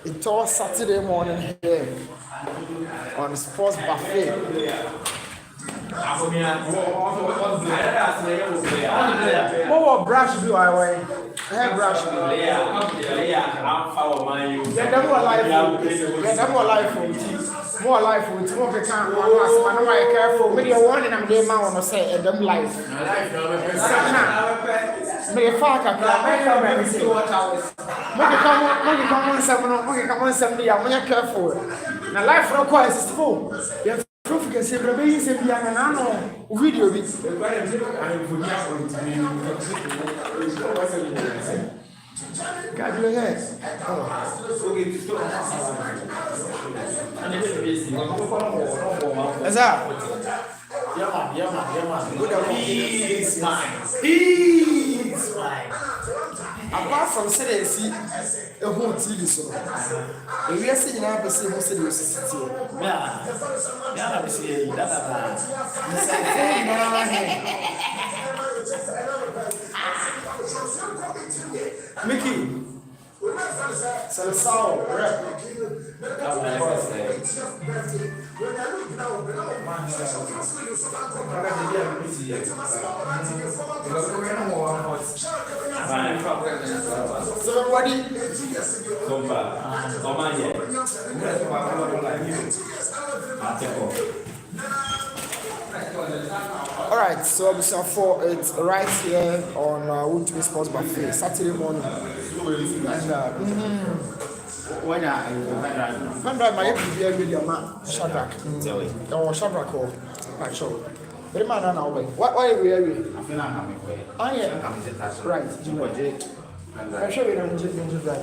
It's all Saturday morning here on Sports Buffet. What brush do I wear? Hair brush. More life with more can one careful. Maybe one and I'm the man on say them life. May a fuck up. Come on, somebody, I'm not careful. Now, life requires full. You proof can say, Rebbe is a young and I know video. God, your head. Is that? Peace, man. Apart from saying, see a whole TV so. If we are seeing our person who said, Mickey, Salsao, rap. Somebody, all right, so it's right here on Ultimate Sports Buffet, Saturday morning. When I my video man, Shadrach. Oh, Shadrach, like so. But man, now why are we? I am right. I'm sure we don't just that.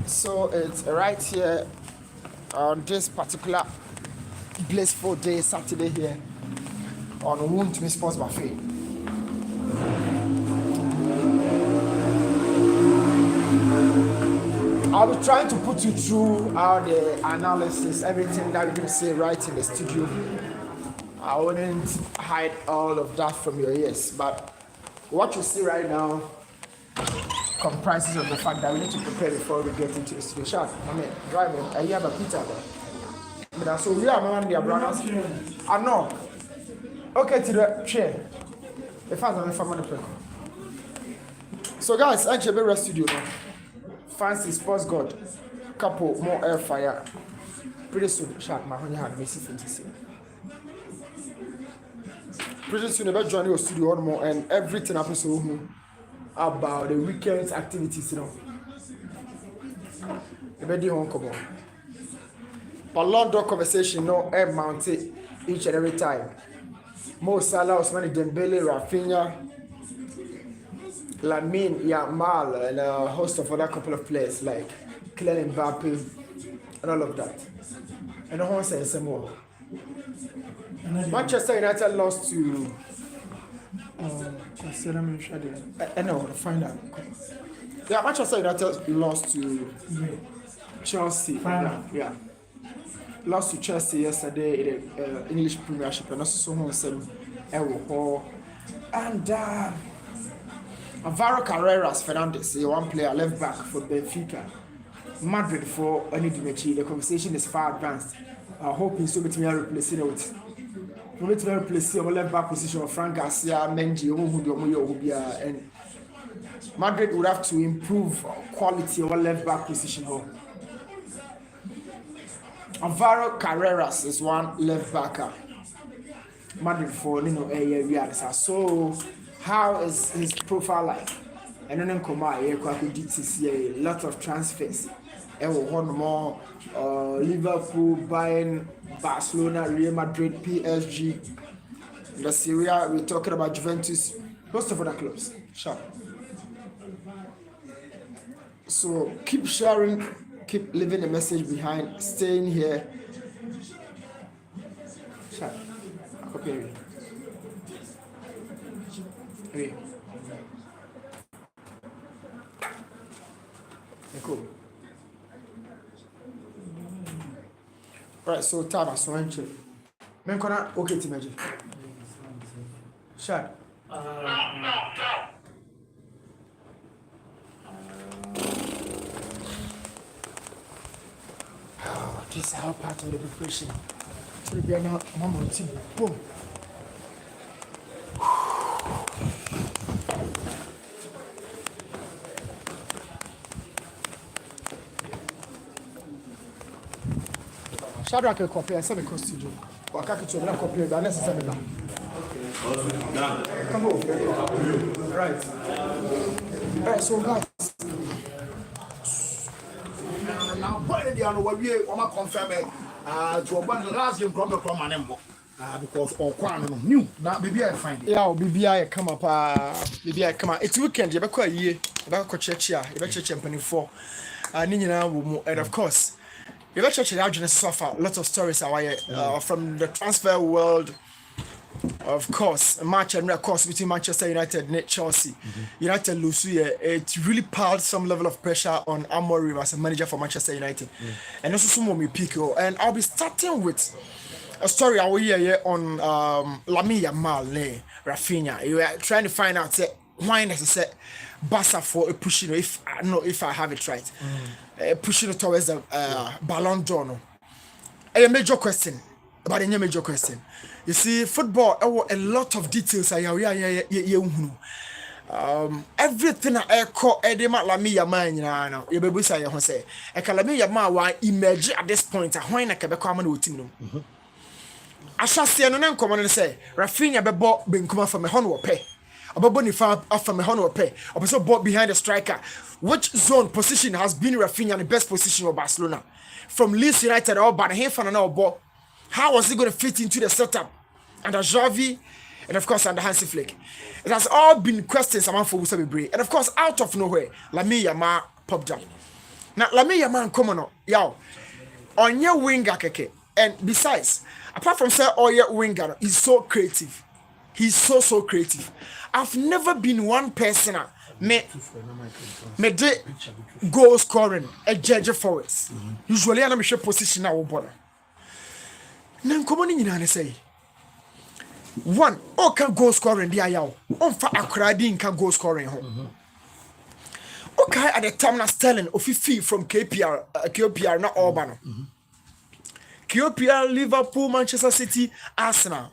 So it's right here on this particular blissful day, Saturday here on Ultimate Sports Buffet. I'll be trying to put you through all the analysis, everything that we're going to say right in the studio. I wouldn't hide all of that from your ears, but what you see right now comprises of the fact that we need to prepare before we get into the studio. Shot, I mean, driving, I have a Peter. But so we are among the brothers. I know. Okay, to the chair. The father and the family. So, guys, I should be rest studio now. Fancy sports god, couple more air fire. Pretty soon, Shark, my honey had Messi fantasy. Pretty soon, about joining your studio one more and everything happens to me about the weekend's activities, you know. The bed home come on. But long door conversation, no air mounted each and every time. Mo Salah, Ousmane Dembele, Rafinha, Lamine Yamal, and a host of other couple of players like Kylian Mbappe and all of that. And no one says some more. Manchester United lost to. I know, find out. Yeah, Manchester United lost to Chelsea. Yeah. Lost to Chelsea yesterday in the English Premiership, and also someone said, and Alvaro Carreras Fernandez, one player left back for Benfica, Madrid for any match. The conversation is far advanced. Hoping so to replace it with. We to replace the left back position of Frank Garcia, Mendy, and Madrid would have to improve quality of left back position. Alvaro Carreras is one left backer. Madrid for area. So how is his profile like? And then come out here, a lot of transfers. One more Liverpool, Bayern, Barcelona, Real Madrid, PSG. The Syria, we're talking about Juventus, most of other clubs. Sure. So keep sharing, keep leaving the message behind, staying here. Sure. Okay. Okay. Cool. Right, so Taba, so I'm chill. Men kona okay to imagine. Shad. This is our part of the preparation. So we are now one team. Boom. Shadrach will compare and send me across to you. Or I can't compare the unnecessary. Come on. Right. Alright, so guys. Now, why did you know what we are confirming? To one last game from the Cromanemo. Because all new. Now, maybe I find it. Yeah, maybe I come up. Maybe I come out. It's weekend. You better quite a year. You better church here. You better church and for. And of course. You better check out Genesis suffer lots of stories from the transfer world. Of course, a match and course between Manchester United and Chelsea. United lose. It really piled some level of pressure on Amorim as a manager for Manchester United. And also some more me pick. And I'll be starting with a story I will hear on Lamine Yamal, Rafinha. You are trying to find out why necessary Barca for a pushing if I have it right. Pushing it towards the Ballon d'Or. A major question, but a major question. You see, football, a lot of details. Everything I call Edema Lamine Yamal, you be say, Jose. A Lamine Yamal why emerge at this point. When I can come with him. I shall see an common and say, Rafinha be bought being come from a honor pay. Ababoni far off from a honor pay. Also bought behind the striker. Which zone position has been Rafinha in the best position of Barcelona? From Leeds United or Banahefan and all ball. How was he going to fit into the setup? Under Xavi and of course under Hansi Flick. It has all been questions among for Usabi. And of course, out of nowhere, Lamine Yamal popped up. Now Lamine Yamal come on, yo, on your winger keke. And besides, apart from say all your winger, he's so creative. He's so creative. I've never been one person me de goal scoring a judge forwards. Usually I'm a position now border. Nan come on in say one can goal scoring the ayaw. On fa akradi can goal scoring home. Okay, at the time na Sterling of fee from KPR not Urbano. KPR, Liverpool, Manchester City, Arsenal,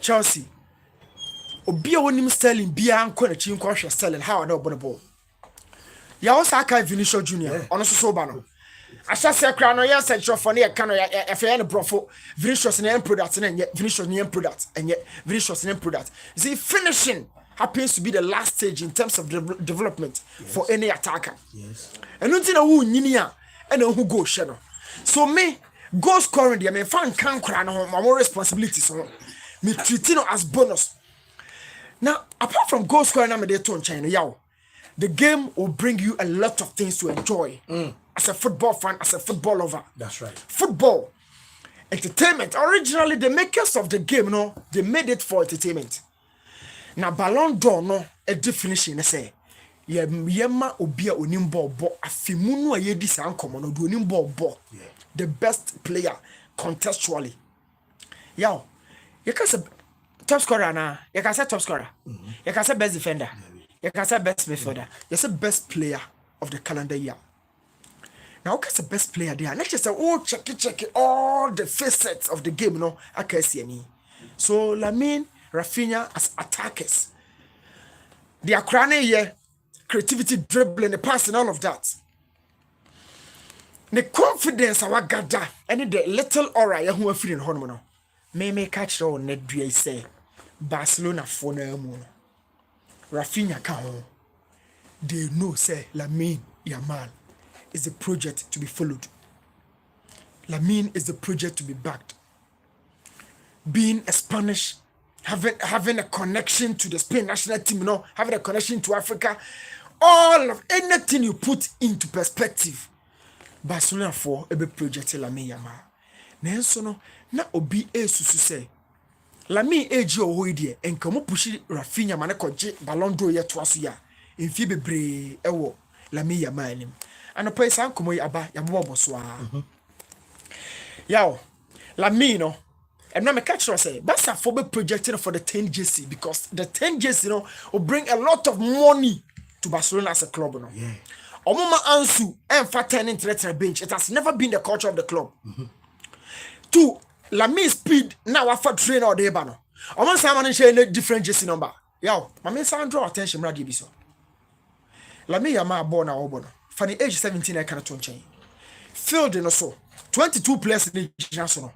Chelsea. Obia wonim Sterling bia anko na chi nkwa Sterling how na obo ball. Ya wo saka Vinicius Junior ono so ba no. Ahyase kra no ya central for na ya ka no ya efe na brofo Vinicius na product na nye Vinicius na product enye Vinicius na product. See finishing happens to be the last stage in terms of development for any attacker. Yes. And until na wo nyini a na hu go hye no. So me goal scoring dey me fan kan kra no my more responsibilities so me treat no as bonus. Now, apart from goal scoring, the game will bring you a lot of things to enjoy as a football fan, as a football lover. That's right. Football, entertainment. Originally, the makers of the game, they made it for entertainment. Now, Ballon d'Or, a definition, say, yema obia onimbo bo afimunu ayedi san komo do onimbo bo. The best player contextually. Yo, you can say top scorer na, you can say top scorer. You can say best defender. You can say best midfielder. You say best player of the calendar year. Now, what's the best player there? Let's just say, check all the facets of the game, I can see any. So, Lamine, Rafinha as attackers. They are crying here, creativity, dribbling, the pass, and all of that. The confidence I gather, and the little aura you are feeling hormone. May catch all net do say Barcelona for no Rafinha can. They know say Lamine Yamal is a project to be followed. Lamine is the project to be backed. Being a Spanish, having a connection to the Spain national team, having a connection to Africa, all of anything you put into perspective. Barcelona for a project Lamine Yamal. Nenso no na obi esusu say Lamine eji ohoidie enka mo pushi Rafinha mane koje Ballon d'Or ye to aso ya emfi bebre ewo Lamine Yamal nim anopa san komo yi aba ya bobo so a yawo Lamine no and na me catch say Barca for be projecting for the 10 JC because the 10 JC will bring a lot of money to Barcelona as a club Omoma Ansu and fat 10 into bench. It has never been the culture of the club. 2 Lami speed now for train or day bano. Almost someone share a different jersey number. Yo, my man sound draw attention radio biso. Lami Yama born our bono. For the age 17 I cannot change. Filled in so 22 players in the national.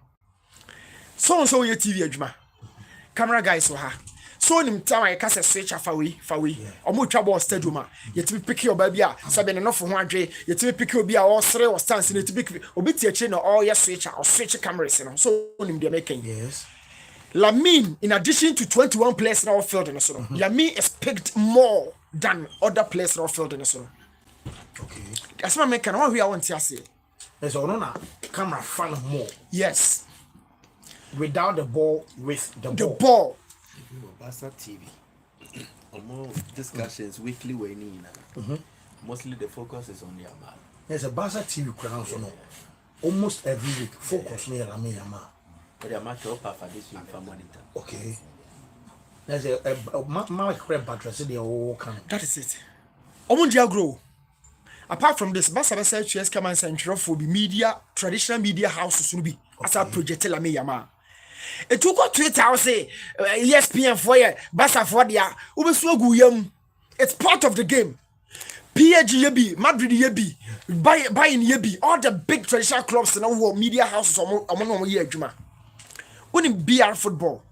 So your TV adwuma. Camera guys so ha. So nim time I cast a switch away. Omo twabo stadium yet me pick your baby a sabe no for ho adwe yet me pick obi a all three or stance in to pick obi tie chi no all your switch or switch cameras no. So nim dey making. Yes. Lamine, in addition to 21 players in our field in the solo, Lamine is picked more than other players in our field in the solo. Okay. That's what I make. I want to say. There's no camera fan more. Yes. Without the ball, with the ball. Basa TV. Almost discussions weekly when you mostly the focus is on the Yamal. There's a Basa TV crown so no. Almost every week focus near Lamine Yamal. But the match up for this week for monitor. Okay. There's a my crab battery the whole can. That is it. Omundia grow. Apart from this, Basa Basa HS come and central for the media, traditional media houses will be as a project Lamine Yamal. It took on Twitter, I say, ESPN for you, Basa for the it's part of the game. PSG Yebi, Madrid Yebi, Bayern Yebi, all the big traditional clubs and all media houses among year Juma. When in BR football,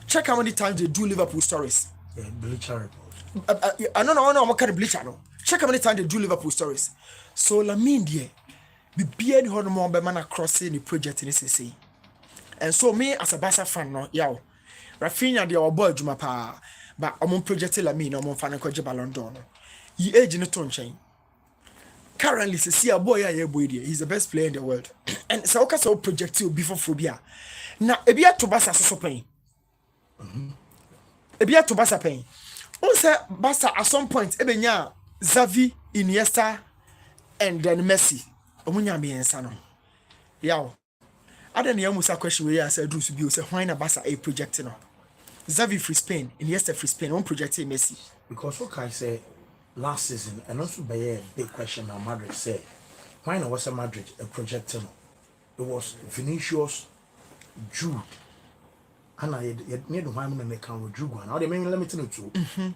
check how many times they do Liverpool stories. Bleacher report. I don't know what kind of bleacher. No. Check how many times they do Liverpool stories. So Lamine there, be beard hormone by man across the project in CC. And so me as a Barca fan no, yow, Rafinha the our boy Juma pa, but among project Lamine among fan ko Ballon d'Or no. He age no ton chain. Currently, see a boy he's the best player in the world. And so okay so project before phobia. Now, ebia to Barca so pain. Ebia to Barca pain. On say Barca at some point ebenya Xavi, Iniesta, and then Messi. Omunya be ensa no. Yaw. Ada na yamusa question we ya say do so bi o say why na Barca a project no. Xavi free Spain, Iniesta free Spain, one project Messi. Because what I say last season and also by a big question now Madrid said why na was a Madrid a project no. It was Vinicius, Jude, and I need to find them account with Jude. Now they may limit it to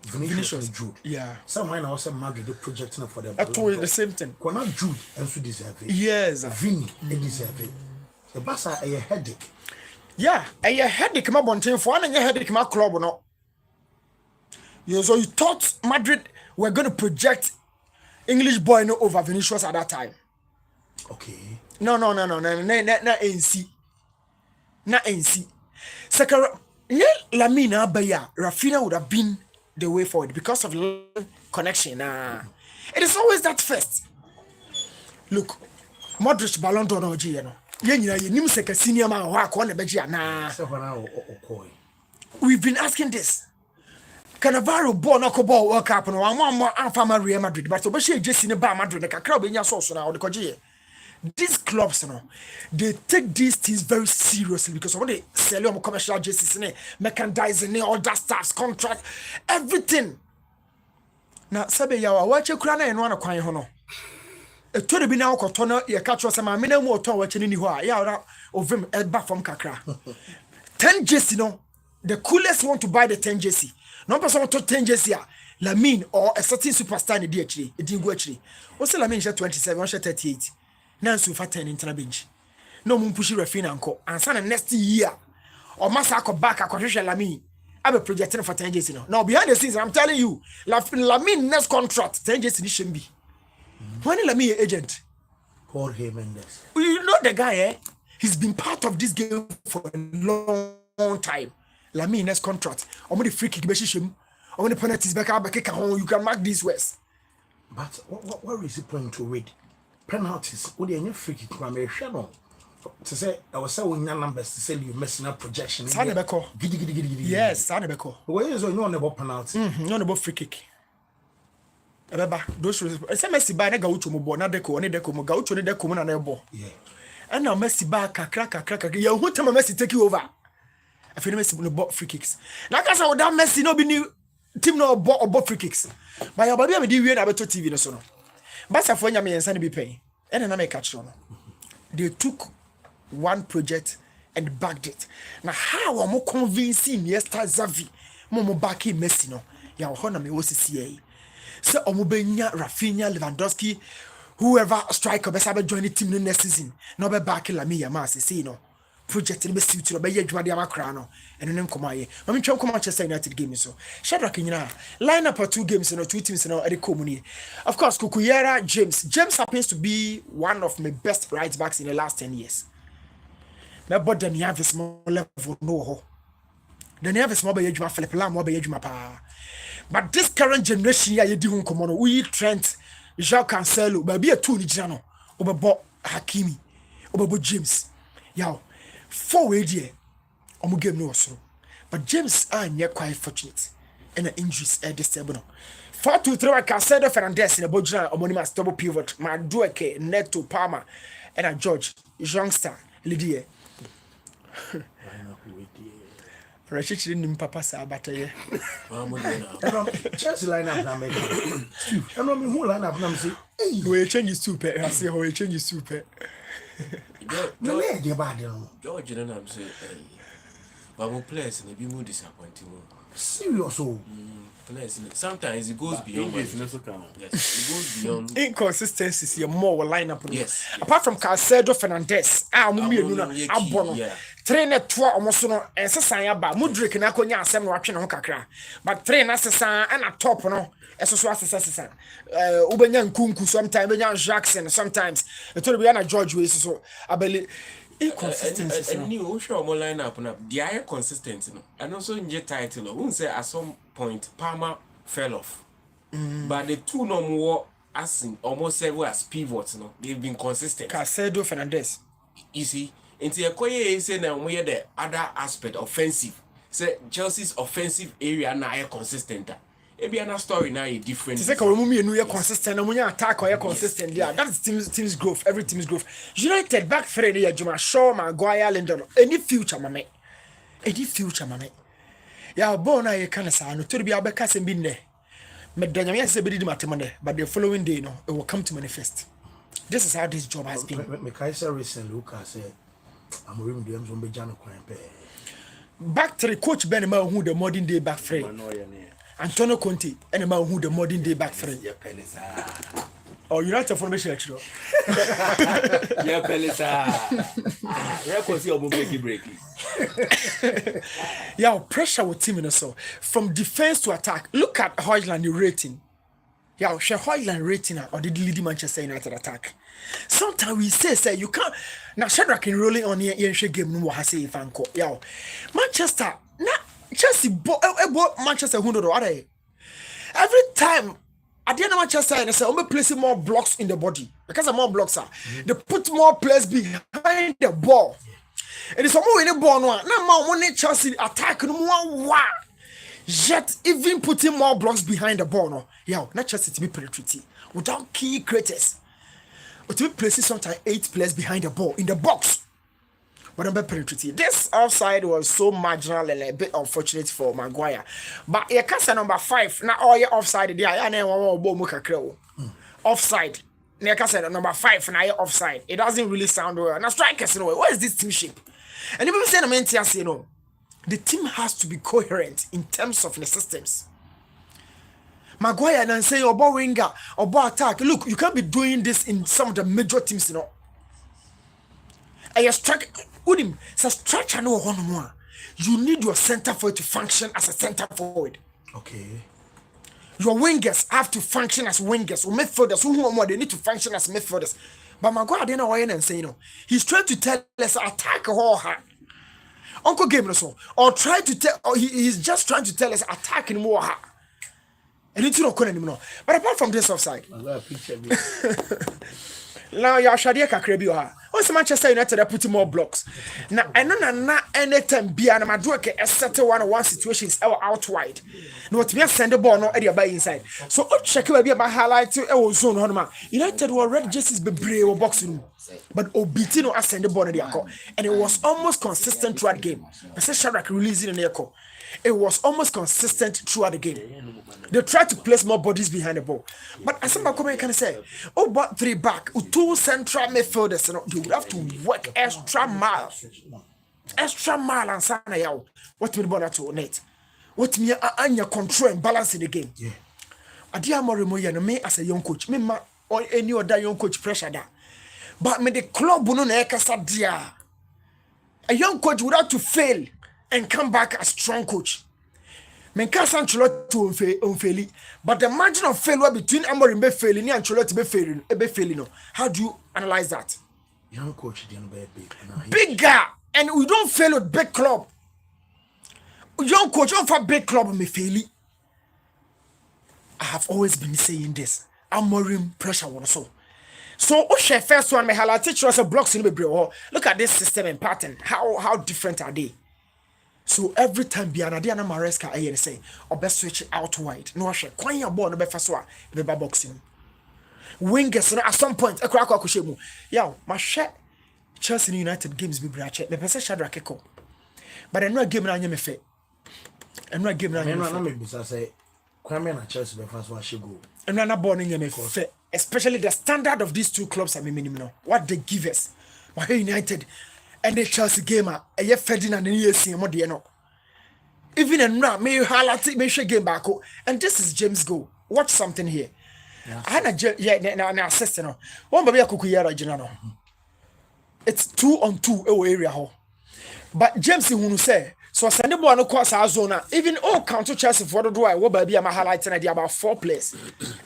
Vinicius and Jude. Yeah. Someone also Madrid the projecting for them. I told you the same thing. When not Jude and so deserve it. Yes. Vini they deserve it. The Barca a headache. Yeah, a headache my bonten for one and your headache my club or not. Yeah, so you thought Madrid were gonna project English boy no over Vinicius at that time. Okay. No, NC. Na NC. Second, Lamine Abaya, Rafinha would have been the way forward because of connection. It is always that first. Look, Modric Ballon d'Or no G, you know. You second senior man who are na. We've been asking this. Cannavaro born ball World Cup no one more Alpha Real Madrid, but Obashi just in the bar Madrid, like a crowd in your sauce now, the Koji. These clubs, you know, they take these things very seriously because when they sell your commercial jerseys, merchandising, all that stuff, contract, everything. Now, Sabe Yawa, watch your crown and one of Quine Hono. A total be now cotono, your catch was a minimum or two watching in Hua, Yara of him a back from Kakra. 10 jersey, no, the coolest want to buy the 10 jersey. No person to 10 jersey, Lamine or a certain superstar in the DHD, it didn't go actually. What's the Lamine 27, 38? Nansu for 10 in bench. No moon pushy Rafinha uncle, and son next year. Or Masako back a quadrilla Lamine. I'm a projecting for 10 years. Now, behind the scenes, I'm telling you, Lamine next contract, 10 years in shouldn't be. When Lamine agent? Jorge Mendes. You know the guy, eh? He's been part of this game for a long time. Lamine next contract. I'm going to free kick, I'm going to penalties back, you can mark these words. But what is the point to read? Penalties, what do you free kick from a shadow? To say, I was saying numbers to say you messing up projection. Sanebeko. Yes, Sanebeko. Where is no one about penalty? No about free kick. Remember, those Messi by Gaucho Mobo, not deco, and deco, Gaucho, the deco, and a ball. Yeah. And now Messi back, crack. You want time Messi take you over? I feel Messi no bought free kicks. Like I said, that Messi no be new team no bought free kicks. But your baby, I'm doing about TV no so. But for me and Sunny be paying. And then I make catch on. They took one project and backed it. Now how am I convincing Iniesta, Xavi, Momo Baki, Messi no? Ya hona me was CA. So Omubenya, Rafinha, Lewandowski, whoever striker best ever join the team next season. No be back la me Yamas, see no. Project in the suit to be a Juadia Macrano and then come here. I'm in Manchester United game so. Shadrack in line up for 2 games and 2 teams at the community. Of course, Kukuyera, James. James happens to be one of my best right backs in the last 10 years. My body then you have a small level no. Then you have a small by Ejuma Philip Lam, by Ejuma Pa. But this current generation, you do come on. We Trent, Jacques Cancelo, but be a 2 Nijano, over Hakimi, over James. Yow. 4 way there, game no so. But James are quite fortunate. And the injuries are disturbing. 4-2-3 I can say the Fernandez in the Bojana Omonimas double pivot. My Dueke, Neto, Palmer, and a George, youngster, Lydia. Rashid didn't papa Sabata. Chelsea line up now, Steve. I know me who line up now. Say, hey, we change his super. I say, we change his super. No, they're bad, you know. George and I'm saying, but more players and be more disappointing. Serious, oh. Players, sometimes it goes beyond. Yes, it goes beyond. Inconsistencies, you're more lineup. Yes. Apart from Cancelo, Fernandez, Abono, trainer 2 almost no, and Sasaya ba, Mudrik and Akonia, 7 watching on Kakra. But trainer Sasa and a top no, as a Swassa, Ubanyan Kunku, sometimes Benyan Jackson, sometimes the Tobiana George Way, so I believe. Inconsistency. And you show more line up, the higher consistency, and also in your title, who say at some point Palmer fell off, but the 2 no more as almost several as pivots, no, they've been consistent. Cancelo, Fernandez, you see, into a Koye say now we are the other aspect offensive. Say Chelsea's offensive area now are consistent. Maybe another story now is different. It's like a woman you consistent and when you attack or you're consistent. Yeah, that's team's growth. Every team's growth. United back Friday, Juma Shaw, Maguire, Lindon. Any future, mame. Any future, mame. Yeah, born I can say no to be a Becas and been there. Medanya said be the but the following day, no, it will come to manifest. This is how this job has been. Mekaisa recently, Lucas said, I'm reading the Amazon Bejano Quampe. Back to the coach Benema who the modern day back free. Antonio Conte and a man who the modern day back free. Oh, United formation actually. Yeah, Pelisa. Records your breaking. Yeah, pressure with team in so from defense to attack. Look at Højlund rating. Yeah, share Højlund rating or the leading Manchester United attack. Sometimes we say you can't. Now Shadrack in rolling on here game no ha say fan ko. Yeah, Manchester na Chelsea bought Manchester who know what every time. At the end of Manchester, they say, "I'm placing more blocks in the body because the more blocks are, they put more players behind the ball. And it's more in the ball now. Now, when Chelsea attack, no more yet even putting more blocks behind the ball. No, yeah, not Chelsea to be penetrating without key creators, but to be placing sometimes 8 players behind the ball in the box. But I'm penetrating. This offside was so marginal and a bit unfortunate for Maguire. But you can say number 5. Now all your offside there. I know offside. You can say number 5 now you're offside. It doesn't really sound well. Now strikers, what is this team shape? And even say the team has to be coherent in terms of the systems. Maguire and say your ball winger or ball attack. Look, you can't be doing this in some of the major teams, And you're striking. Udim, so structure no one more. You need your center forward to function as a center forward. Okay. Your wingers have to function as wingers. Or midfielders who more they need to function as midfielders. But Maguire didn't know why and say he's trying to tell us attack all her. Uncle game so or try to tell or he's just trying to tell us attacking more her. And it's not anymore. But apart from this offside. Now you are Shadia Kakrebi. What's Manchester United are putting more blocks? Now I know not anytime be an Maduake a certain 1-on-1 situations out wide. No, what me send the ball no area by inside. So check will be about highlight to zone honor. United were red jerseys be brave boxing. But Obitino send the ball in the echo. And it was almost consistent throughout the game. I said Shadrack releasing an echo. It was almost consistent throughout the game. They tried to place more bodies behind the ball. But as somebody can say, but 3 back, 2 central midfielders, they would have to work extra miles. extra mile and sana yaw. What me born to net? What me anya control and balance in the game? Yeah. Adia Morimoya no me as a young coach. Me ma or any other young coach pressure that. But me the club no na ekasa dia. A young coach would have to fail and come back as strong coach. Menkasa Ancelotti unfairly, but the margin of failure between Amorim be failing and Ancelotti be failing. No. How do you analyze that? Young coach didn't be big. Bigger, and we don't fail with big club. Young coach of a big club me failing. I have always been saying this. Amorim pressure one so. So Oshe first one me highlight teach us a blocks in the bro. Look at this system and pattern. How different are they? So every time Biana na Maresca I say or best switch out wide. No share. Kwan ya ball no be first one be boxing. Wingers at some point a crack akushemu. Yo, my share Chelsea United games be brache. Me pese Shadrack Eko. But no game na me fe. And no game na me be say Kwame na Chelsea be first one she go. And na ball in me fe. Especially the standard of these two clubs are minimum now. What they give us. Why United and the Chelsea game a Ferdinand and ESC mo de no. Even and now me highlight me share game back. And this is James Go. Watch something here. I had a na assist no. One baby Kukuyara Jina no. It's 2-on-2 area ho. But James who say so send the ball no cross our zone. Even all counter Chelsea for the draw. What baby am highlighting about 4 players.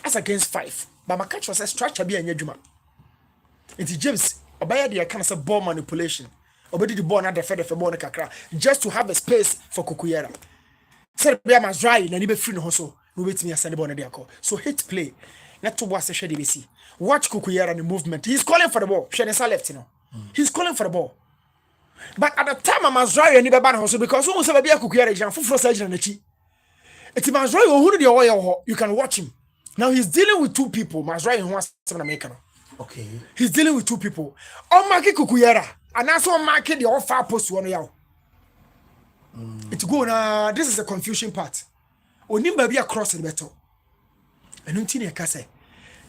As against 5. But my catch was a structure be a juma. It's James obey the kind of ball manipulation. Obey the ball not the fed ball kakra just to have a space for Kukuyera. Said be must dry and he be free no so. We wait me send the ball na call. So hit play. Not to watch the DBC. Watch Kukuyera and the movement. He's calling for the ball. Shenesa left, you know. He's calling for the ball. But at the time I must dry and he be ban also because almost be a Kukuyera jam full surgeon and chi. It's must dry who the way you can watch him. Now he's dealing with 2 people. Mazrai and wants to make it. Okay. He's dealing with 2 people. On Maki Kukuyera. And also on Maki the all far post one yaw. It's good. This is the confusion part. Onimba be a crossing better. And until I say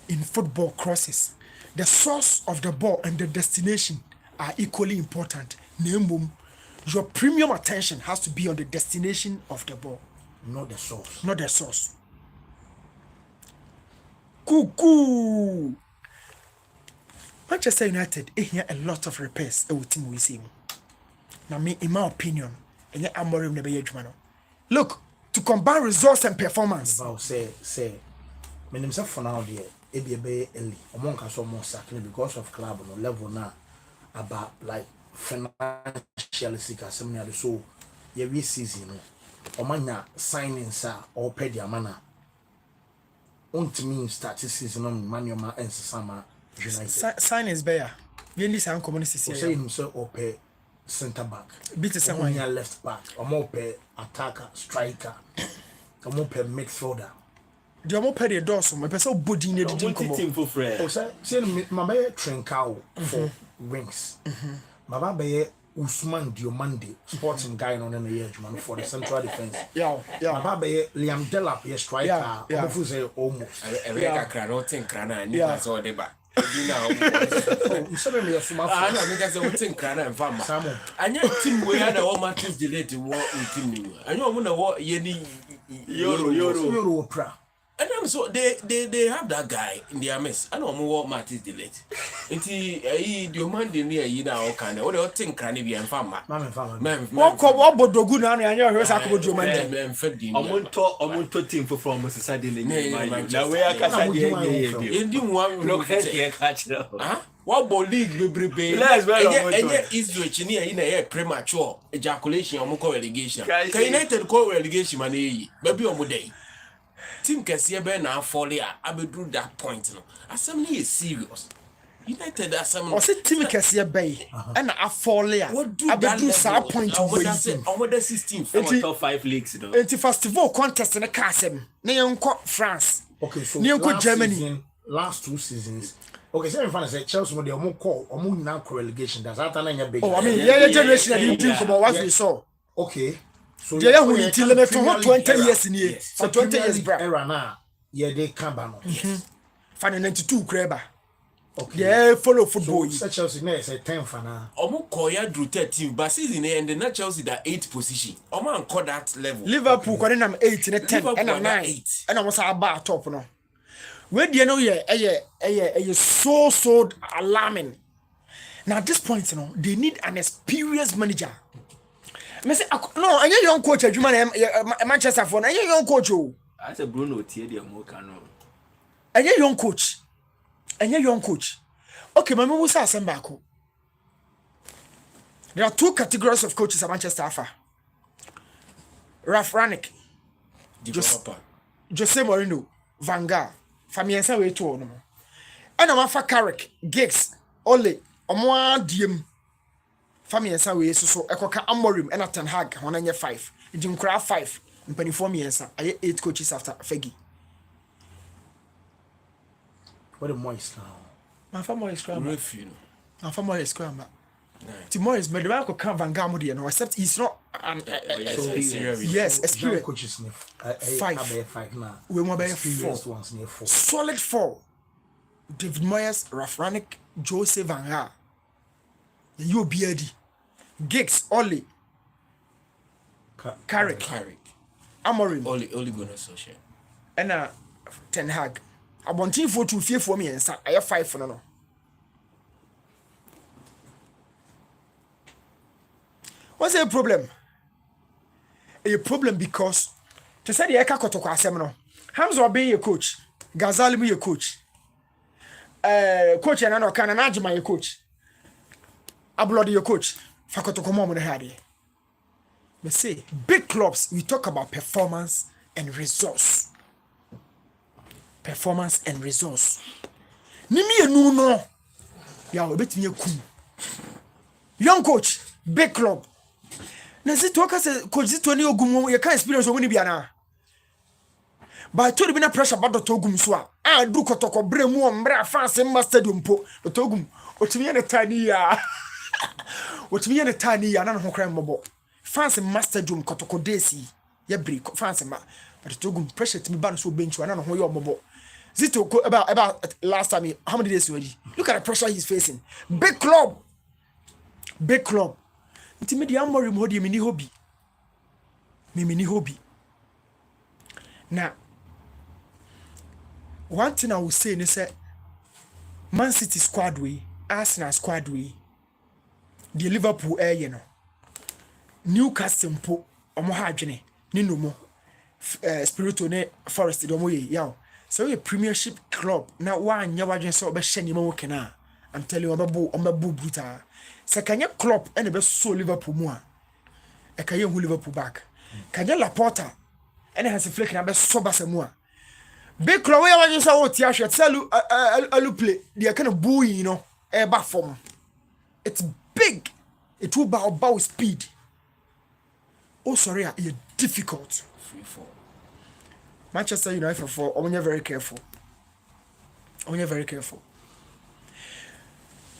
in football crosses, the source of the ball and the destination are equally important. Name your premium attention has to be on the destination of the ball. Not the source. Not the source. Cuckoo. Manchester United here a lot of repairs with team we see. Now me in my opinion, and Amorim never yet man. Look, to combine results and performance. About say me himself for now there e be early. Among can so more certainly because of club no level now about like financial similar so every season no omanya signings or pay their manner. Untimi start season on Manuma and Sama United. Sign is better. We need some community. Say himself or pay center back. Beat someone left back. Or more pay attacker, striker. Or more pay midfielder. The more pay the doors. My person body need to team for friend. Oh, say my baby Trincao for wings. My baby Usman Diomande, sporting guy on the edge man for the central defense. Yeah. My baby Liam Delap, yes, striker. Yeah. Say almost. America cranoting crana and you saw the back. You said me a smart. I know because I would think crana and farmer. And your team we had all matches delayed to war with team. I know when I walk Yeni Euro pra. And I'm so they have that guy in their mess. I know more matches delayed. Until he demanded near you now kind of what they think can be and farmer. Man, what Bodogu now and your house I could do man. Omunto team performance society. Now we are in the one look here catch. What ball league will be and yet is rich in a premature ejaculation or more relegation. United call relegation money, maybe on day. Team Cassia Ben now fall here. I will do that point. No, assembly is serious. United assembly. Or say Team Cassia Bay and I fall here. What do that do point to win? Over the 16 top 5 leagues. It's a festival contest in the Casem. Neon France. Okay, so Neon Germany. Last 2 seasons. Okay, so in France, Chelsea with the call or moving now relegation. That's not a big. Oh, I mean, yeah, generation I didn't think about what we saw. Okay. So yeah, who until limit for 20 years in here. For 20 years, bro. Era now, yeah, they come back. Fan 92 Kreba. Okay. Yeah, follow football. So Chelsea next a 10 for now. Omo koya drew 13, but season and then Chelsea that 8th position. Omo and that level. Liverpool got in 8 and 10 Liverpool and are 9. 8. And I was about top no. Where do you know so alarming. Now at this point, you know, they need an experienced manager. I say, no, I young coach at Manchester for a young coach. I said Bruno Tiedi Mokano. A young coach. A young coach. Okay, my mom was asking back. There are 2 categories of coaches at Manchester Alpha. Ralph Rangnick, Jose Mourinho, Van Gaal, Famiensa way to no. And I'm for Carrick, Giggs, Ole, Omo Diem. Famiensa way so Ekoka Amorim and Ten Hag, 105. Jim Craft 5, and Penny Formiensa. I 8 coaches after Fegi. What a moist now. My family is crying. Refuse. My family is crying. Tomorrow is Medwako come Van Gaal no, except he's not an yes, experience. Coaches 5 now. We want by 4. Ones near 4. Solid 4. David Moyes, Ralph Rangnick, Jose Van Gaal. You BD. Giggs, Oli. Carrick. Amorim. Oli gonna social. And Ten Hag. I want him for 2 fear for me and I have 5 for no. What's the problem? A problem because to say the Eka Kotoko Asemno. Hamza be your coach. Ghazali be your coach. Coach and Anno can imagine my coach. Ablodi your coach. Fakotoko Momo the Hadi. We say big clubs, we talk about performance and resource. Performance and resource. Nimi no. Ya we bet me cool. Young coach, big club. Na sit to say coach Zito ni ogum you can experience woni bia na. But to be na pressure about the ogum so a do kotoko bre mu ombre afase ma stadium po the ogum otimi na tani ya. Otimi na tani ya na no kran mobo. Fans master stadium kotoko desi ya break fans ma but the ogum pressure to me ban so bench na no ho yo mobo. Zito about last time how many days already? Look at the pressure he's facing. Big club. Nti me dia Amorim ho de mini hobby. Mini hobby. Now, one thing I will say is that Man City squad way, Arsenal squad way, the Liverpool air you know. Newcastle po omo ha adwene ni no mo spiritual ne Forest do mo ye yaw. So a Premiership club na wa anya wadwen so be hye nyima wo kana. I'm telling you omabu brutal. Sekanya Klopp and be so Liverpool mu a e ka ye hu Liverpool back kanya Laporta and has a flick na be so basa mu a big club we want say what ya hwet selu alu play they kind of booing you know e ba form it's big it will about speed oh sorry it's difficult 3-4 Manchester United for only very careful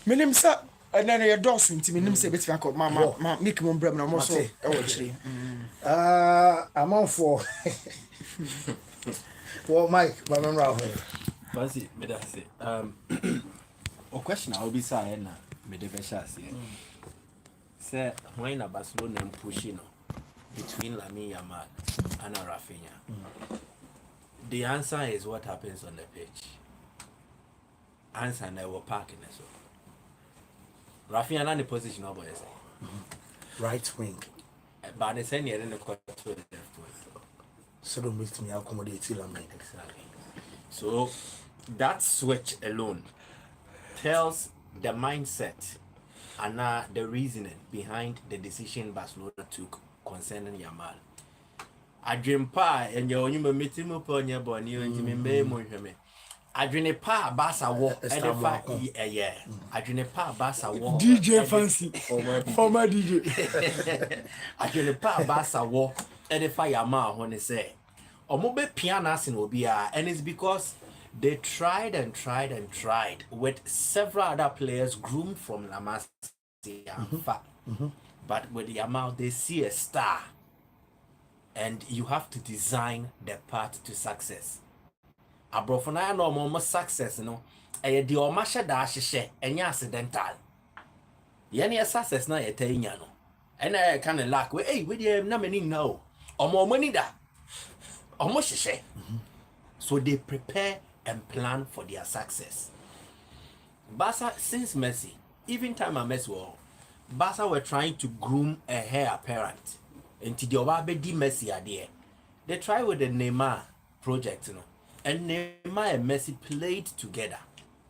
menim sa and then your dogs in Timmy say bit for ma make him brem na mo so e wo chiri I'm on for well Mike but I'm right here Fancy me that say o question I will be say na me de be sha say when na Barcelona pushing no between Lamine Yamal and Rafinha the answer is what happens on the pitch answer na we park in so Rafinha na the position of boys. right wing But they say near the left wing. so don't make me accommodate Lamine Exactly. So that switch alone tells the mindset and the reasoning behind the decision Barcelona took concerning Yamal. I dream pa and your meeting upon your body and you Adwene pa Barca wo edefa yeah adwene pa Barca wo DJ Fancy former DJ adwene pa Barca wo edefa Yamal ho ne say omo be piano asin obi a and it's because they tried with several other players groomed from La Masia but with Yamal they see a star and you have to design the path to success. Abrofona no more success no ɛyɛ deɛ ɔma hyɛ da ahyehyɛ ɛnyɛ accidental yɛne success na yɛtaa nya no ɛna ɛka ne lack we deɛ na m'ani nna o ɔmo ani da ɔmo hyehyɛ so they prepare and plan for their success. Barca since Messi, even time and Messi were, Barca were trying to groom a heir apparent. Until the Obabedi Messi are there. They tried with the Neymar project, and Neymar and Messi played together.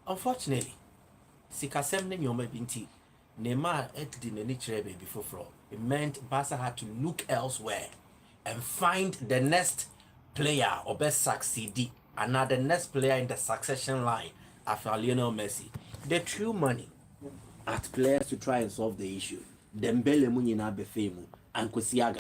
Unfortunately, Sikasem Nyoma Binti, Neymar ate the nature before fraud. It meant Barca had to look elsewhere and find the next player or best succeed another next player in the succession line after Lionel Messi. They threw money at players to try and solve the issue. Dembele Munyina Befemu and Kusiaga.